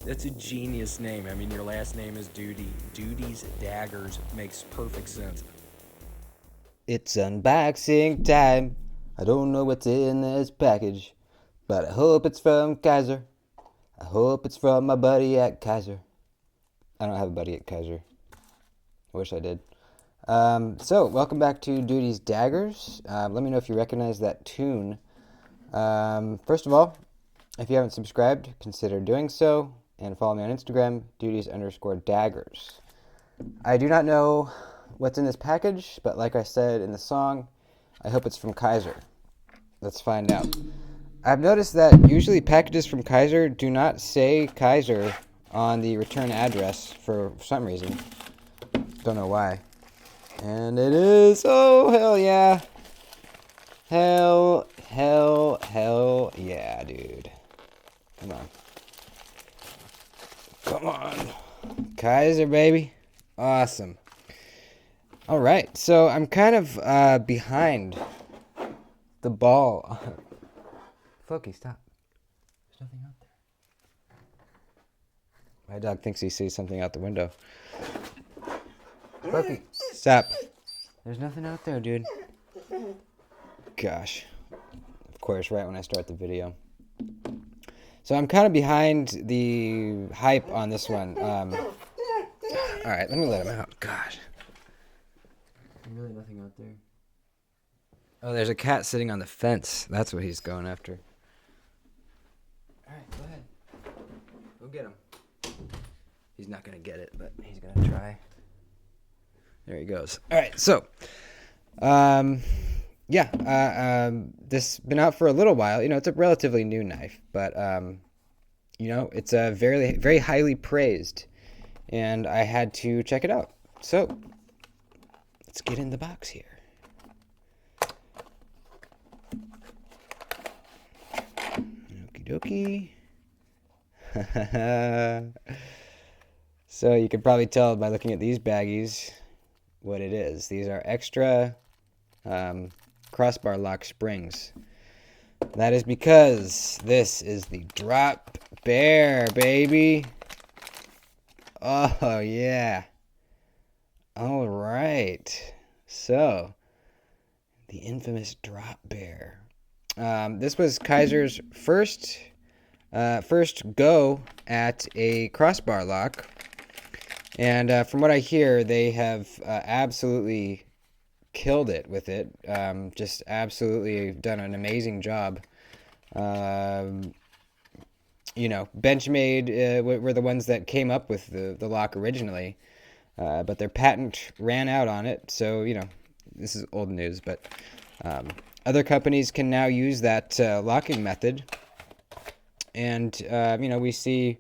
That's a genius name. I mean, your last name is Duty. Duty's Daggers makes perfect sense. It's unboxing time. I don't know what's in this package, but I hope it's from Kizer. I hope it's from my buddy at Kizer. I don't have a buddy at Kizer. I wish I did. So, welcome back to Duty's Daggers. Let me know if you recognize that tune. First of all, if you haven't subscribed, consider doing so, and follow me on Instagram, duties_daggers. I do not know what's in this package, but like I said in the song, I hope it's from Kizer. Let's find out. I've noticed that usually packages from Kizer do not say Kizer on the return address for some reason. Don't know why. And it is, oh, hell yeah. Hell yeah, dude. Come on. Come on. Kizer, baby. Awesome. All right, so I'm kind of behind the ball. Foky, stop. There's nothing out there. My dog thinks he sees something out the window. Foky, stop. There's nothing out there, dude. Gosh. Of course, right when I start the video. So I'm kind of behind the hype on this one. All right, let me let him out. Gosh. There's really nothing out there. Oh, there's a cat sitting on the fence. That's what he's going after. All right, go ahead. Go get him. He's not going to get it, but he's going to try. There he goes. All right, so, this has been out for a little while. You know, it's a relatively new knife, but, you know, it's a very, very highly praised, and I had to check it out. So, let's get in the box here. Okie dokie. So you can probably tell by looking at these baggies what it is. These are extra crossbar lock springs. That is because this is the Drop Bear, baby. Oh, yeah. All right. So, the infamous Drop Bear. This was Kizer's first go at a crossbar lock. And from what I hear, they have absolutely killed it with it. Just absolutely done an amazing job. You know, Benchmade were the ones that came up with the lock originally. But their patent ran out on it. So, you know, this is old news. But other companies can now use that locking method. And, you know, we see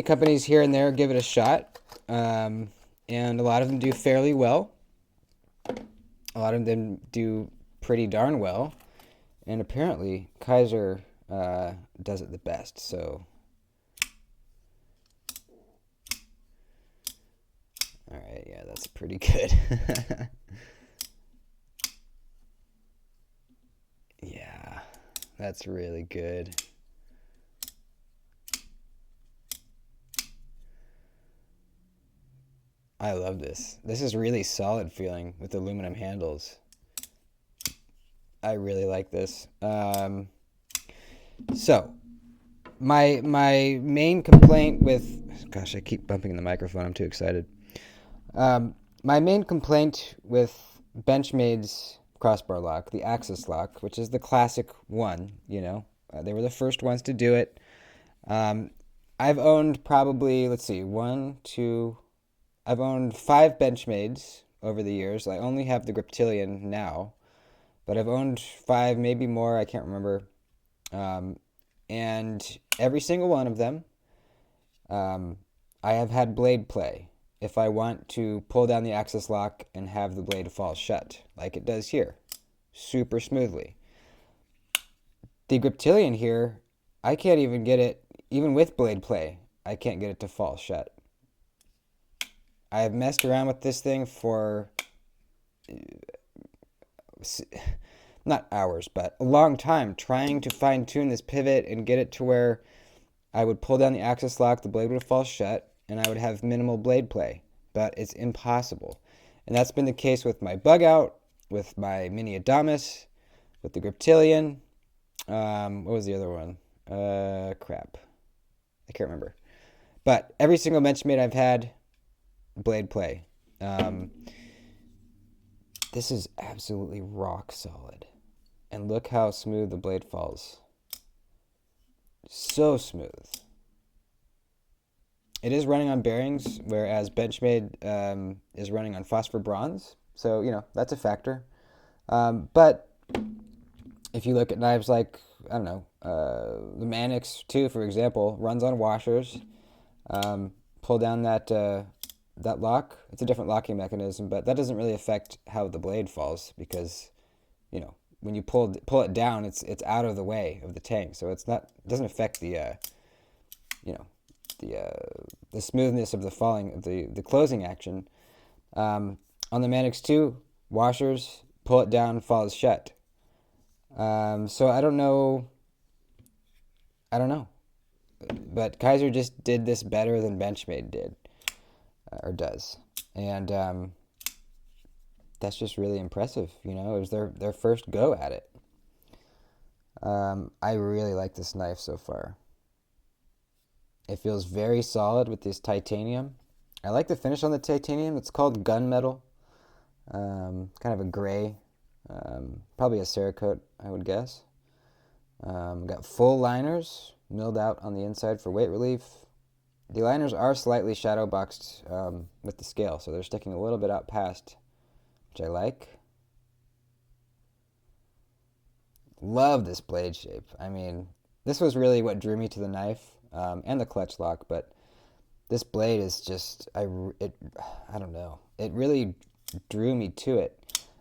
companies here and there give it a shot. And a lot of them do fairly well. A lot of them do pretty darn well. And apparently, Kizer does it the best. So, all right, yeah, that's pretty good. Yeah, that's really good. I love this. This is really solid feeling with aluminum handles. I really like this. So, my main complaint with... Gosh, I keep bumping the microphone. I'm too excited. My main complaint with Benchmade's crossbar lock, the Axis lock, which is the classic one, you know. They were the first ones to do it. I've owned probably, let's see, I've owned 5 Benchmades over the years. I only have the Griptilian now, but I've owned 5, maybe more, I can't remember. And every single one of them, I have had blade play. If I want to pull down the Axis lock and have the blade fall shut, like it does here, super smoothly. The Griptilian here, I can't even get it, even with blade play, I can't get it to fall shut. I have messed around with this thing for not hours, but a long time trying to fine tune this pivot and get it to where I would pull down the axis lock, the blade would fall shut, and I would have minimal blade play. But it's impossible. And that's been the case with my bug out, with my mini Adamas, with the Griptilian. What was the other one? Crap. I can't remember. But every single Benchmade I've had, blade play. This is absolutely rock solid. And look how smooth the blade falls. So smooth. It is running on bearings, whereas Benchmade is running on phosphor bronze. So, that's a factor. But if you look at knives like, I don't know, the Manix 2, for example, runs on washers. Pull down that lock. It's a different locking mechanism, but that doesn't really affect how the blade falls because, when you pull it down, it's out of the way of the tang, so it doesn't affect the the smoothness of the falling of the closing action. On the Manix 2, washers, pull it down, falls shut. So I don't know. But Kizer just did this better than Benchmade did, or does. And that's just really impressive. It was their first go at it. I really like this knife so far. It feels very solid with this titanium. I like the finish on the titanium. It's called gunmetal. Kind of a gray. Probably a Cerakote, I would guess. Got full liners milled out on the inside for weight relief. The liners are slightly shadow boxed with the scale, so they're sticking a little bit out past, which I like. Love this blade shape. I mean, this was really what drew me to the knife and the clutch lock, but this blade is just, I don't know. It really drew me to it.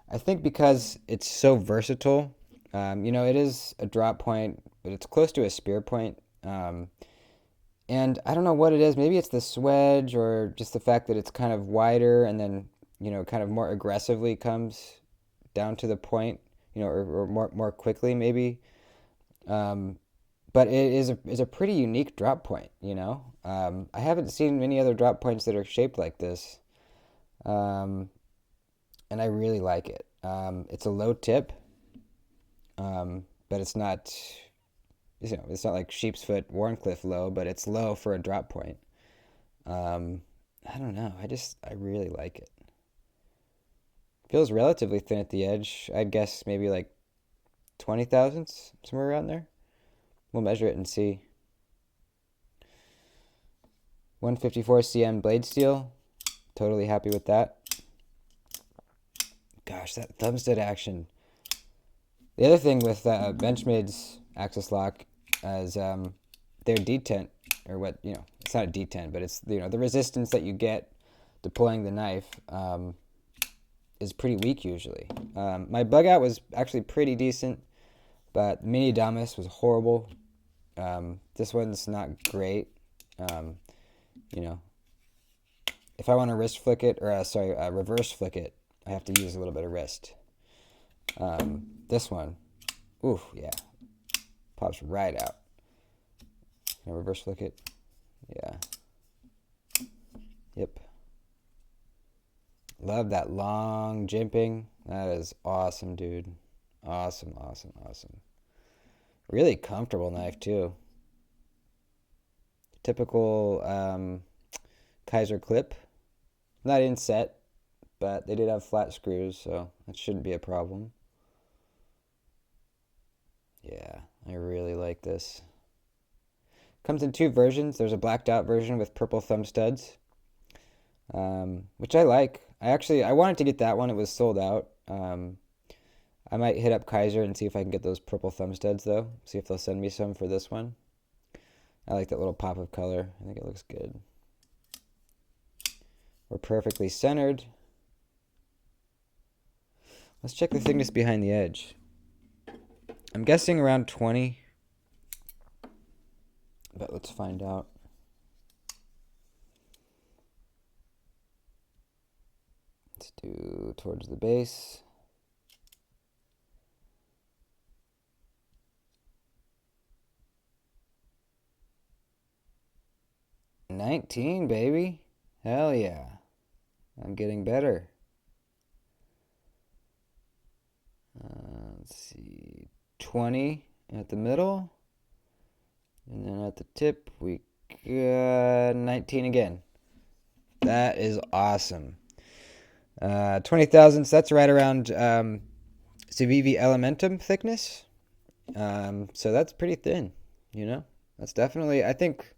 I think because it's so versatile. It is a drop point, but it's close to a spear point. And I don't know what it is. Maybe it's the swedge or just the fact that it's kind of wider and then, kind of more aggressively comes down to the point, or more quickly maybe. But it is a pretty unique drop point, I haven't seen many other drop points that are shaped like this. And I really like it. It's a low tip. But it's not, it's not like Sheepsfoot, Warncliffe low, but it's low for a drop point. I don't know. I really like it. Feels relatively thin at the edge. I'd guess maybe like 20 thousandths, somewhere around there. We'll measure it and see. 154 cm blade steel. Totally happy with that. Gosh, that thumb stud action. The other thing with Benchmade's axis lock is their detent, or what, it's not a detent, but it's, the resistance that you get deploying the knife is pretty weak usually. My bug out was actually pretty decent, but Mini Adamas was horrible. This one's not great. If I want to wrist flick it, or reverse flick it, I have to use a little bit of wrist. This one, oof, yeah, pops right out. Can I reverse flick it? Yeah. Yep. Love that long jimping. That is awesome, dude. Awesome. Really comfortable knife, too. Typical Kizer clip. Not inset, but they did have flat screws, so that shouldn't be a problem. Yeah, I really like this. Comes in two versions. There's a blacked out version with purple thumb studs, which I like. I wanted to get that one. It was sold out. I might hit up Kizer and see if I can get those purple thumb studs, though. See if they'll send me some for this one. I like that little pop of color. I think it looks good. We're perfectly centered. Let's check the thickness behind the edge. I'm guessing around 20, but let's find out. Let's do towards the base. 19, baby. Hell yeah. I'm getting better. Let's see. 20 at the middle. And then at the tip, we got 19 again. That is awesome. 20 thousandths, that's right around Civivi Elementum thickness. So that's pretty thin, you know? That's definitely, I think,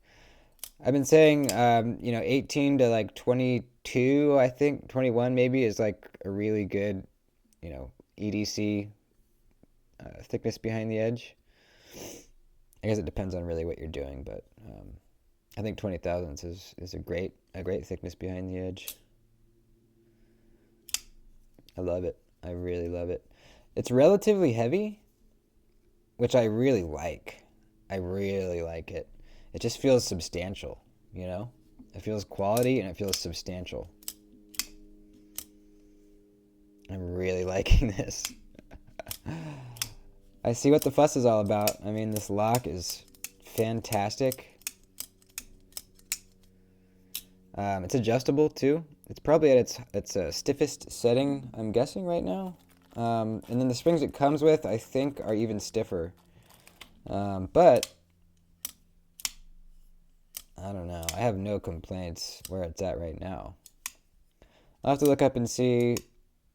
I've been saying, 18 to like 22, I think, 21 maybe is like a really good, EDC thickness behind the edge. I guess it depends on really what you're doing, but I think 20 thousandths is a great thickness behind the edge. I love it. I really love it. It's relatively heavy, which I really like. I really like it. It just feels substantial, you know? It feels quality and it feels substantial. I'm really liking this. I see what the fuss is all about. I mean, this lock is fantastic. It's adjustable too. It's probably at its stiffest setting, I'm guessing right now. And then the springs it comes with, I think, are even stiffer. But I don't know. I have no complaints where it's at right now. I'll have to look up and see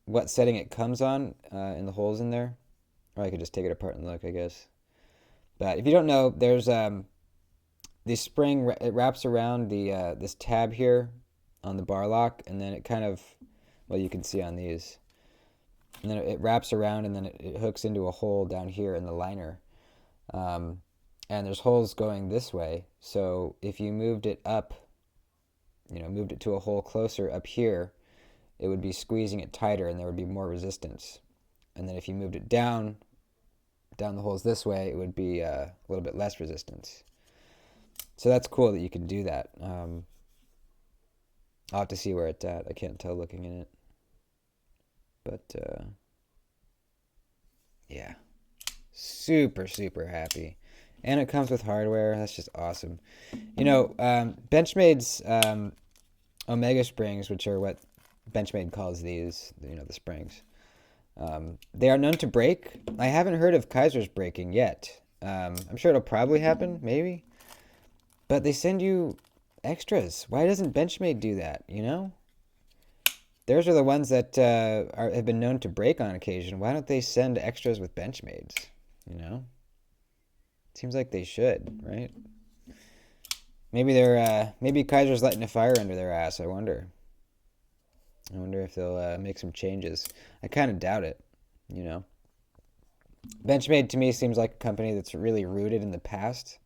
what setting it comes on in the holes in there. Or I could just take it apart and look, I guess. But if you don't know, there's the spring, it wraps around the this tab here on the bar lock, and then it kind of, well, you can see on these. And then it wraps around, and then it hooks into a hole down here in the liner. And there's holes going this way, so if you moved it up, moved it to a hole closer up here, it would be squeezing it tighter, and there would be more resistance. And then if you moved it down the holes this way, it would be a little bit less resistance. So that's cool that you can do that. I'll have to see where it's at. I can't tell looking in it. But, yeah. Super, super happy. And it comes with hardware. That's just awesome. Benchmade's Omega springs, which are what Benchmade calls these, the springs. They are known to break. I haven't heard of Kizer's breaking yet. I'm sure it'll probably happen, maybe. But they send you extras. Why doesn't Benchmade do that, Theirs are the ones that have been known to break on occasion. Why don't they send extras with Benchmades, Seems like they should, right? Maybe maybe Kizer's letting a fire under their ass, I wonder. I wonder if they'll make some changes. I kind of doubt it, Benchmade to me seems like a company that's really rooted in the past.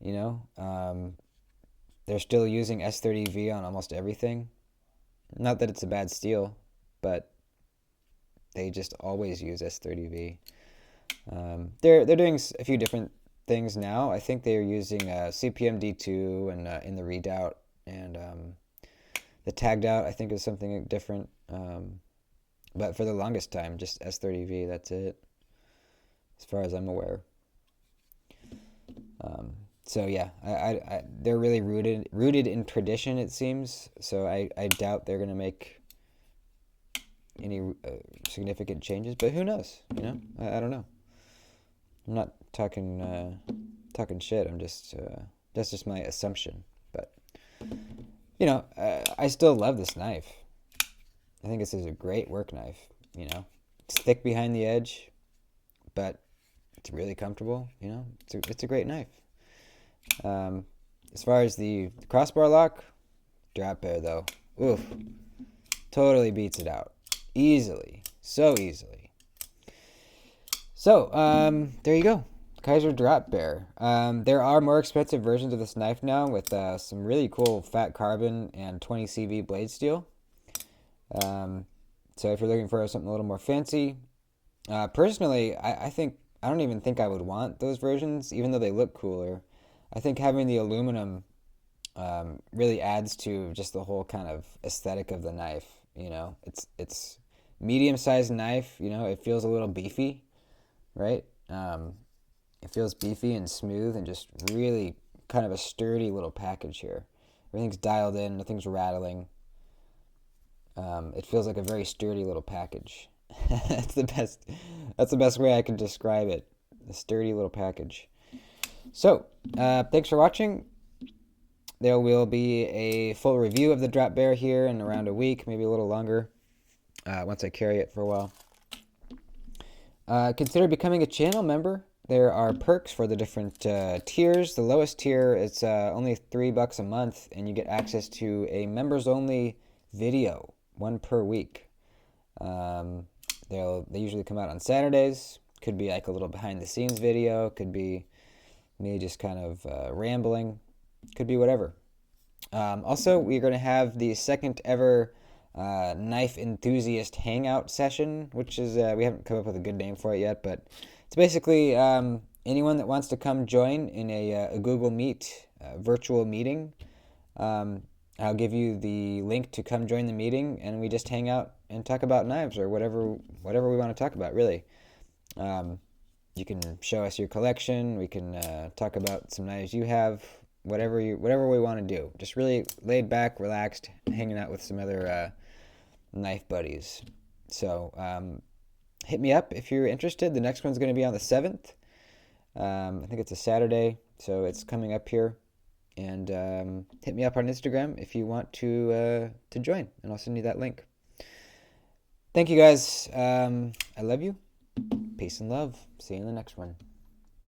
They're still using S30V on almost everything. Not that it's a bad steel, but they just always use S30V. They're doing a few different things now. I think they're using CPM D2 and in the redoubt, and the tagged out I think is something different. But for the longest time, just S30V. That's it, as far as I'm aware. So yeah, they're really rooted in tradition, it seems. So I doubt they're gonna make any significant changes. But who knows? I don't know. I'm not talking shit. I'm just that's just my assumption. But I still love this knife. I think this is a great work knife. It's thick behind the edge, but it's really comfortable. It's a great knife. As far as the crossbar lock, drop bear though, oof, totally beats it out, easily, so easily. So, there you go, Kizer drop bear. There are more expensive versions of this knife now with some really cool fat carbon and 20 CV blade steel. So if you're looking for something a little more fancy, personally, I don't even think I would want those versions, even though they look cooler. I think having the aluminum really adds to just the whole kind of aesthetic of the knife. It's medium-sized knife. It feels a little beefy, right? It feels beefy and smooth and just really kind of a sturdy little package here. Everything's dialed in. Nothing's rattling. It feels like a very sturdy little package. That's the best. That's the best way I can describe it. A sturdy little package. So, thanks for watching. There will be a full review of the Drop Bear here in around a week, maybe a little longer, once I carry it for a while. Consider becoming a channel member. There are perks for the different tiers. The lowest tier, it's only $3 a month, and you get access to a members-only video, one per week. They usually come out on Saturdays. Could be like a little behind-the-scenes video. Could be me just kind of rambling. Could be whatever. Also, we're going to have the second ever knife enthusiast hangout session, which is, we haven't come up with a good name for it yet, but it's basically anyone that wants to come join in a Google Meet virtual meeting. I'll give you the link to come join the meeting, and we just hang out and talk about knives or whatever we want to talk about, really. You can show us your collection. We can talk about some knives you have. Whatever we want to do. Just really laid back, relaxed, hanging out with some other knife buddies. So hit me up if you're interested. The next one's going to be on the 7th. I think it's a Saturday, so it's coming up here. And hit me up on Instagram if you want to join, and I'll send you that link. Thank you guys. I love you. Peace and love. See you in the next one.